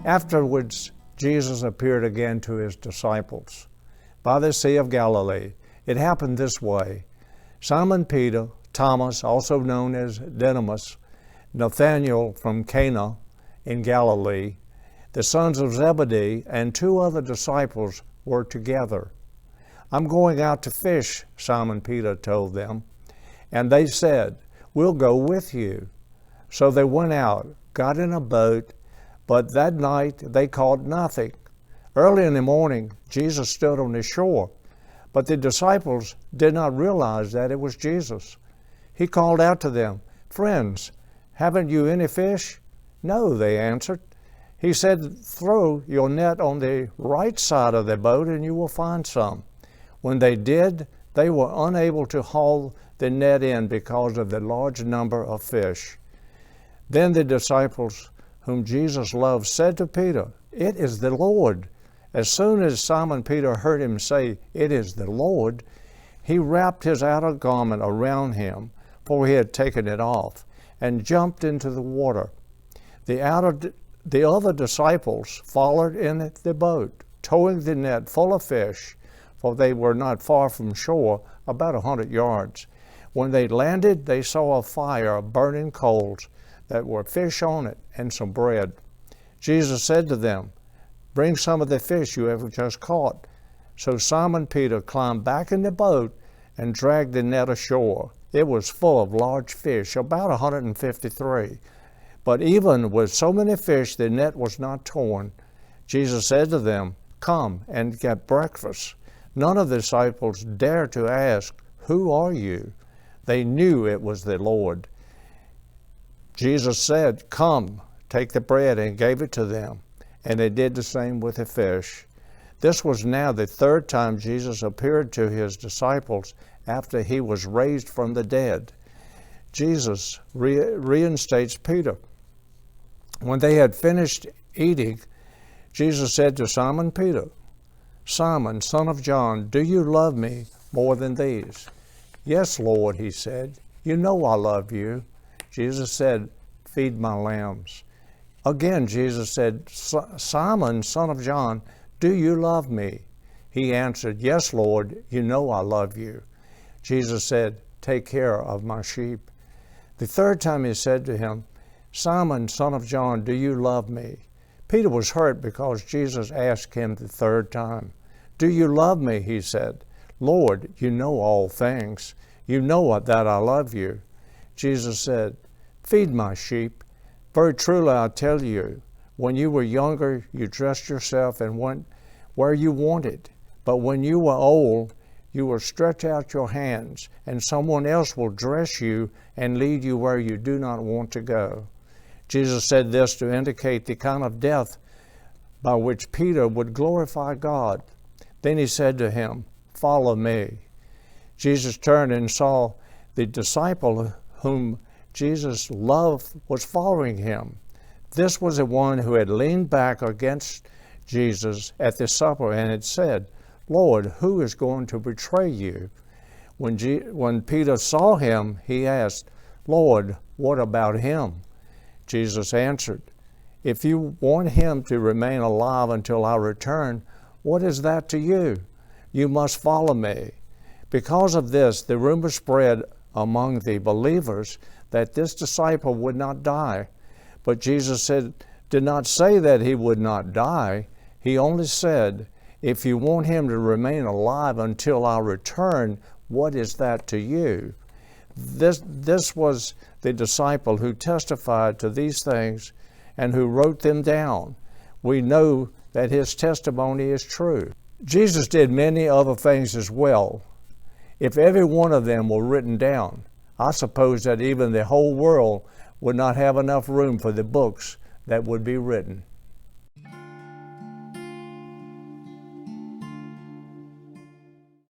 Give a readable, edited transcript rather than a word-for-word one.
Afterwards, Jesus appeared again to his disciples by the Sea of Galilee. It happened this way. Simon Peter, Thomas, also known as Didymus, Nathanael from Cana in Galilee, the sons of Zebedee, and 2 other disciples were together. "I'm going out to fish," Simon Peter told them. And they said, "We'll go with you." So they went out, got in a boat, but that night they caught nothing. Early in the morning, Jesus stood on the shore, but the disciples did not realize that it was Jesus. He called out to them, "Friends, haven't you any fish?" "No," they answered. He said, "Throw your net on the right side of the boat and you will find some." When they did, they were unable to haul the net in because of the large number of fish. Then the disciples whom Jesus loved said to Peter, "It is the Lord." As soon as Simon Peter heard him say, "It is the Lord," he wrapped his outer garment around him, for he had taken it off, and jumped into the water. The other disciples followed in the boat, towing the net full of fish, for they were not far from shore, about 100 yards. When they landed, they saw a fire of burning coals that were fish on it and some bread. Jesus said to them, "Bring some of the fish you have just caught." So Simon Peter climbed back in the boat and dragged the net ashore. It was full of large fish, about 153. But even with so many fish, the net was not torn. Jesus said to them, "Come and get breakfast." None of the disciples dared to ask, "Who are you?" They knew it was the Lord. Jesus said, "Come, take the bread," and gave it to them. And they did the same with the fish. This was now the 3rd time Jesus appeared to his disciples after he was raised from the dead. Jesus reinstates Peter. When they had finished eating, Jesus said to Simon Peter, "Simon, son of John, do you love me more than these?" "Yes, Lord," he said. "You know I love you." Jesus said, "Feed my lambs." Again, Jesus said, "Simon, son of John, do you love me?" He answered, "Yes, Lord, you know I love you." Jesus said, "Take care of my sheep." The 3rd time he said to him, "Simon, son of John, do you love me?" Peter was hurt because Jesus asked him the 3rd time. "Do you love me?" he said. "Lord, you know all things. You know that I love you." Jesus said, "Feed my sheep. Very truly I tell you, when you were younger, you dressed yourself and went where you wanted. But when you were old, you will stretch out your hands, and someone else will dress you and lead you where you do not want to go." Jesus said this to indicate the kind of death by which Peter would glorify God. Then he said to him, "Follow me." Jesus turned and saw the disciple whom Jesus loved was following him. This was the one who had leaned back against Jesus at the supper and had said, "Lord, who is going to betray you?" When Peter saw him, he asked, "Lord, what about him?" Jesus answered, "If you want him to remain alive until I return, what is that to you? You must follow me." Because of this, the rumor spread among the believers that this disciple would not die. But Jesus did not say that he would not die. He only said, "If you want him to remain alive until I return, what is that to you?" This was the disciple who testified to these things and who wrote them down. We know that his testimony is true. Jesus did many other things as well. If every one of them were written down, I suppose that even the whole world would not have enough room for the books that would be written.